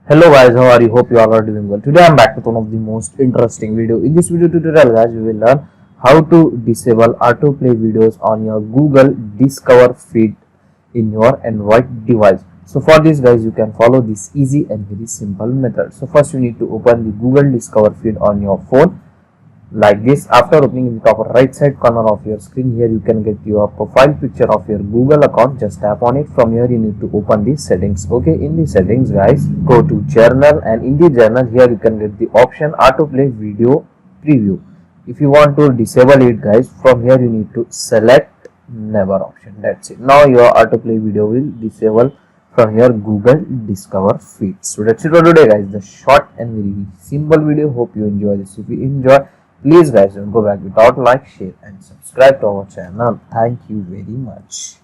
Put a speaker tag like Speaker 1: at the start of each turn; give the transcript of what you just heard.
Speaker 1: Hello guys, how are you? Hope you all are doing well. Today I'm back with one of the most interesting video. In this video tutorial guys, we will learn how to disable autoplay videos on your Google Discover feed in your Android device. So for this guys, you can follow this easy and very simple method. So first you need to open the Google Discover feed on your phone like this. After opening in the top right side corner of your screen, here you can get your profile picture of your Google account. Just tap on it. From here you need to open the settings. Okay, in the settings guys, go to journal, and in the journal here you can get the option autoplay video preview. If you want to disable it guys, from here you need to select never option. That's it. Now your autoplay video will disable from your Google Discover feed. So that's it for today guys, the short and very simple video. Hope you enjoy this. If you enjoy, please guys don't go back without like, share and subscribe to our channel. Thank you very much.